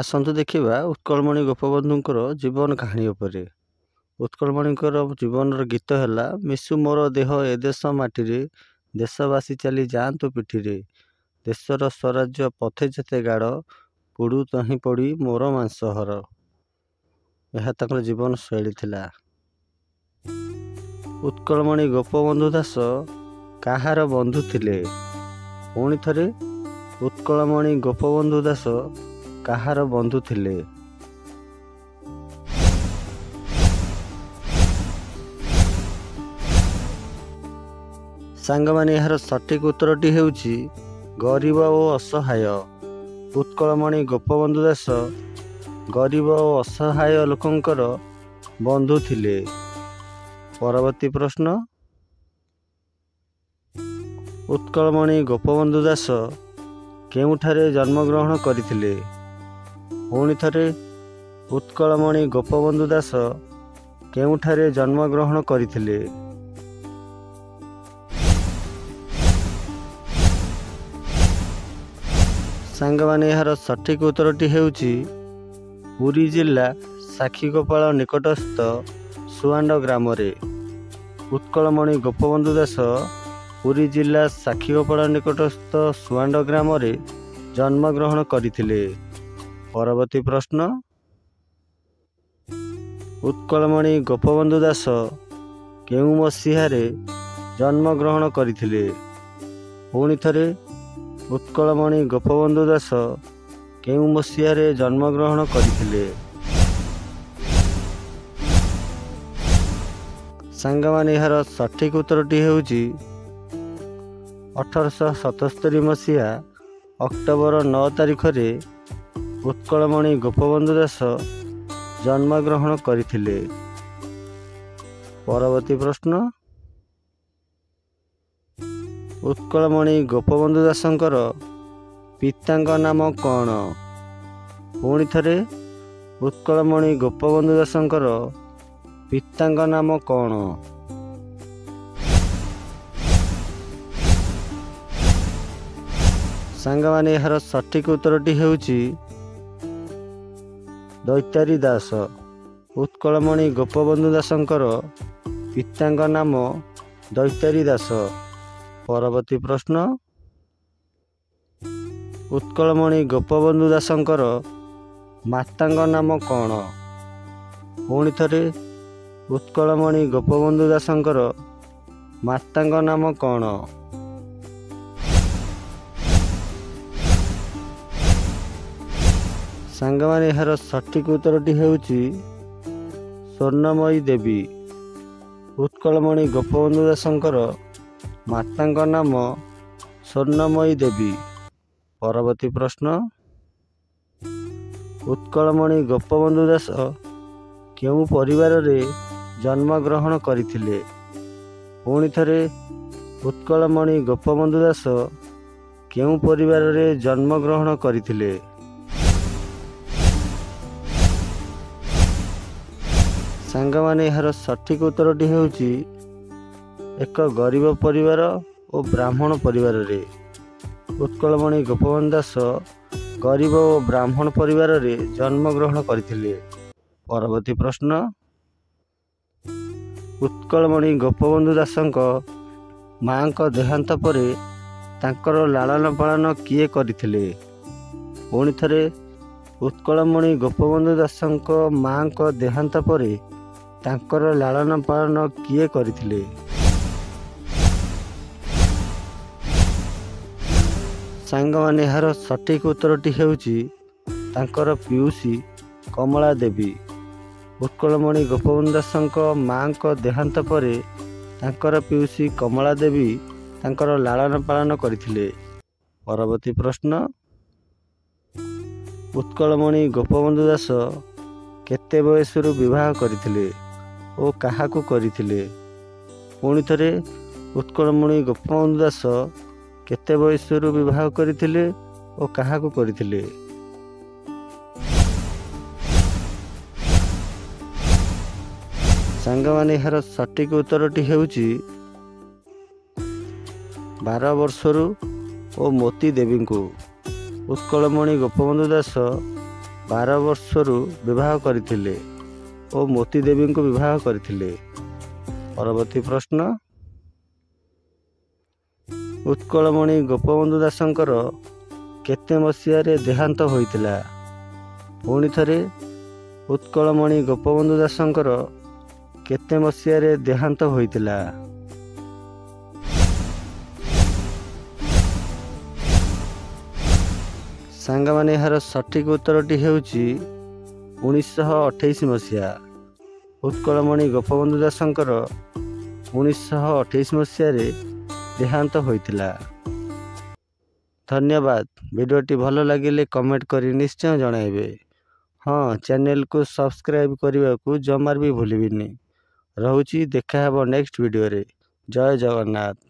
ଆସନ୍ତୁ ଦେଖିବା ଉତ୍କଳମଣି ଗୋପବନ୍ଧୁଙ୍କର ଜୀବନ କାହାଣୀ ଉପରେ। ଉତ୍କଳମଣିଙ୍କର ଜୀବନର ଗୀତ ହେଲା ମିଶୁ ମୋର ଦେହ ଏ ଦେଶ ମାଟିରେ, ଦେଶବାସୀ ଚାଲି ଯାଆନ୍ତୁ ପିଠିରେ, ଦେଶର ସ୍ୱରାଜ୍ୟ ପଥେ ଯେତେ ଗାଢ଼, ପୋଡ଼ୁ ତହିଁ ପୋଡ଼ି ମୋର ମାଂସହର। ଏହା ତାଙ୍କର ଜୀବନ ଶୈଳୀ ଥିଲା। ଉତ୍କଳମଣି ଗୋପବନ୍ଧୁ ଦାସ କାହାର ବନ୍ଧୁ ଥିଲେ? ପୁଣି ଥରେ, ଉତ୍କଳମଣି ଗୋପବନ୍ଧୁ ଦାସ କାହାର ବନ୍ଧୁ ଥିଲେ? ସାଙ୍ଗମାନେ, ଏହାର ସଠିକ୍ ଉତ୍ତରଟି ହେଉଛି ଗରିବ ଓ ଅସହାୟ। ଉତ୍କଳମଣି ଗୋପବନ୍ଧୁ ଦାସ ଗରିବ ଓ ଅସହାୟ ଲୋକଙ୍କର ବନ୍ଧୁ ଥିଲେ। ପରବର୍ତ୍ତୀ ପ୍ରଶ୍ନ, ଉତ୍କଳମଣି ଗୋପବନ୍ଧୁ ଦାସ କେଉଁଠାରେ ଜନ୍ମଗ୍ରହଣ କରିଥିଲେ? ପୁଣି ଥରେ, ଉତ୍କଳମଣି ଗୋପବନ୍ଧୁ ଦାସ କେଉଁଠାରେ ଜନ୍ମଗ୍ରହଣ କରିଥିଲେ? ସାଙ୍ଗମାନେ, ଏହାର ସଠିକ୍ ଉତ୍ତରଟି ହେଉଛି ପୁରୀ ଜିଲ୍ଲା ସାକ୍ଷୀଗୋପାଳ ନିକଟସ୍ଥ ସୁଆଣ୍ଡ ଗ୍ରାମରେ। ଉତ୍କଳମଣି ଗୋପବନ୍ଧୁ ଦାସ ପୁରୀ ଜିଲ୍ଲା ସାକ୍ଷୀଗୋପାଳ ନିକଟସ୍ଥ ସୁଆଣ୍ଡ ଗ୍ରାମରେ ଜନ୍ମଗ୍ରହଣ କରିଥିଲେ। ପରବର୍ତ୍ତୀ ପ୍ରଶ୍ନ, ଉତ୍କଳମଣି ଗୋପବନ୍ଧୁ ଦାସ କେଉଁ ମସିହାରେ ଜନ୍ମଗ୍ରହଣ କରିଥିଲେ? ପୁଣି ଥରେ, ଉତ୍କଳମଣି ଗୋପବନ୍ଧୁ ଦାସ କେଉଁ ମସିହାରେ ଜନ୍ମଗ୍ରହଣ କରିଥିଲେ? ସାଙ୍ଗମାନେ, ଏହାର ସଠିକ୍ ଉତ୍ତରଟି ହେଉଛି 1877 ମସିହା ଅକ୍ଟୋବର 9 ତାରିଖରେ ଉତ୍କଳମଣି ଗୋପବନ୍ଧୁ ଦାସ ଜନ୍ମଗ୍ରହଣ କରିଥିଲେ। ପରବର୍ତ୍ତୀ ପ୍ରଶ୍ନ, ଉତ୍କଳମଣି ଗୋପବନ୍ଧୁ ଦାସଙ୍କର ପିତାଙ୍କ ନାମ କ'ଣ? ପୁଣି ଥରେ, ଉତ୍କଳମଣି ଗୋପବନ୍ଧୁ ଦାସଙ୍କର ପିତାଙ୍କ ନାମ କ'ଣ? ସାଙ୍ଗମାନେ, ଏହାର ସଠିକ୍ ଉତ୍ତରଟି ହେଉଛି ଦୈତାରୀ ଦାସ। ଉତ୍କଳମଣି ଗୋପବନ୍ଧୁ ଦାସଙ୍କର ପିତାଙ୍କ ନାମ ଦୈତାରୀ ଦାସ। ପରବର୍ତ୍ତୀ ପ୍ରଶ୍ନ, ଉତ୍କଳମଣି ଗୋପବନ୍ଧୁ ଦାସଙ୍କର ମାତାଙ୍କ ନାମ କ'ଣ? ପୁଣି ଥରେ, ଉତ୍କଳମଣି ଗୋପବନ୍ଧୁ ଦାସଙ୍କର ମାତାଙ୍କ ନାମ କ'ଣ? ସାଙ୍ଗମାନେ, ଏହାର ସଠିକ୍ ଉତ୍ତରଟି ହେଉଛି ସ୍ୱର୍ଣ୍ଣମୟୀ ଦେବୀ। ଉତ୍କଳମଣି ଗୋପବନ୍ଧୁ ଦାସଙ୍କର ମାତାଙ୍କ ନାମ ସ୍ୱର୍ଣ୍ଣମୟୀ ଦେବୀ। ପରବର୍ତ୍ତୀ ପ୍ରଶ୍ନ, ଉତ୍କଳମଣି ଗୋପବନ୍ଧୁ ଦାସ କେଉଁ ପରିବାରରେ ଜନ୍ମଗ୍ରହଣ କରିଥିଲେ? ପୁଣି ଥରେ, ଉତ୍କଳମଣି ଗୋପବନ୍ଧୁ ଦାସ କେଉଁ ପରିବାରରେ ଜନ୍ମଗ୍ରହଣ କରିଥିଲେ? ସାଙ୍ଗମାନେ, ଏହାର ସଠିକ୍ ଉତ୍ତରଟି ହେଉଛି ଏକ ଗରିବ ପରିବାର ଓ ବ୍ରାହ୍ମଣ ପରିବାରରେ। ଉତ୍କଳମଣି ଗୋପବନ୍ଧୁ ଦାସ ଗରିବ ଓ ବ୍ରାହ୍ମଣ ପରିବାରରେ ଜନ୍ମଗ୍ରହଣ କରିଥିଲେ। ପରବର୍ତ୍ତୀ ପ୍ରଶ୍ନ, ଉତ୍କଳମଣି ଗୋପବନ୍ଧୁ ଦାସଙ୍କ ମାଙ୍କ ଦେହାନ୍ତ ପରେ ତାଙ୍କର ଲାଳନ ପାଳନ କିଏ କରିଥିଲେ? ପୁଣି ଥରେ, ଉତ୍କଳମଣି ଗୋପବନ୍ଧୁ ଦାସଙ୍କ ମାଙ୍କ ଦେହାନ୍ତ ପରେ ତାଙ୍କର ଲାଳନ ପାଳନ କିଏ କରିଥିଲେ? ସାଙ୍ଗମାନେ, ଏହାର ସଠିକ୍ ଉତ୍ତରଟି ହେଉଛି ତାଙ୍କର ପିଉସୀ କମଳା ଦେବୀ। ଉତ୍କଳମଣି ଗୋପବନ୍ଧୁ ଦାସଙ୍କ ମାଙ୍କ ଦେହାନ୍ତ ପରେ ତାଙ୍କର ପିଉସୀ କମଳା ଦେବୀ ତାଙ୍କର ଲାଳନ ପାଳନ କରିଥିଲେ। ପରବର୍ତ୍ତୀ ପ୍ରଶ୍ନ, ଉତ୍କଳମଣି ଗୋପବନ୍ଧୁ ଦାସ କେତେ ବୟସରୁ ବିବାହ କରିଥିଲେ ଓ କାହାକୁ କରିଥିଲେ? ପୁଣି ଥରେ, ଉତ୍କଳମଣି ଗୋପବନ୍ଧୁ ଦାସ କେତେ ବୟସରୁ ବିବାହ କରିଥିଲେ ଓ କାହାକୁ କରିଥିଲେ? ସାଙ୍ଗମାନେ, ଏହାର ସଠିକ୍ ଉତ୍ତରଟି ହେଉଛି 12 ବର୍ଷରୁ ଓ ମୋତି ଦେବୀଙ୍କୁ। ଉତ୍କଳମଣି ଗୋପବନ୍ଧୁ ଦାସ 12 ବର୍ଷରୁ ବିବାହ କରିଥିଲେ ଓ ମୋତି ଦେବୀଙ୍କୁ ବିବାହ କରିଥିଲେ। ପରବର୍ତ୍ତୀ ପ୍ରଶ୍ନ, ଉତ୍କଳମଣି ଗୋପବନ୍ଧୁ ଦାସଙ୍କର କେତେ ମସିହାରେ ଦେହାନ୍ତ ହୋଇଥିଲା? ପୁଣି ଥରେ, ଉତ୍କଳମଣି ଗୋପବନ୍ଧୁ ଦାସଙ୍କର କେତେ ମସିହାରେ ଦେହାନ୍ତ ହୋଇଥିଲା? ସାଙ୍ଗମାନେ ଏହାର ସଠିକ୍ ଉତ୍ତରଟି ହେଉଛି 1928 ମସିହା। ଉତ୍କଳମଣି ଗୋପବନ୍ଧୁ ଦାସଙ୍କର 1928 ମସିହାରେ ଦେହାନ୍ତ ହୋଇଥିଲା। ଧନ୍ୟବାଦ। ଭିଡ଼ିଓଟି ଭଲ ଲାଗିଲେ କମେଣ୍ଟ କରି ନିଶ୍ଚୟ ଜଣାଇବେ। ହଁ, ଚ୍ୟାନେଲକୁ ସବସ୍କ୍ରାଇବ୍ କରିବାକୁ ଜମାରୁ ବି ଭୁଲିବେନି। ରହୁଛି, ଦେଖା ହେବ ନେକ୍ସଟ ଭିଡ଼ିଓରେ। ଜୟ ଜଗନ୍ନାଥ।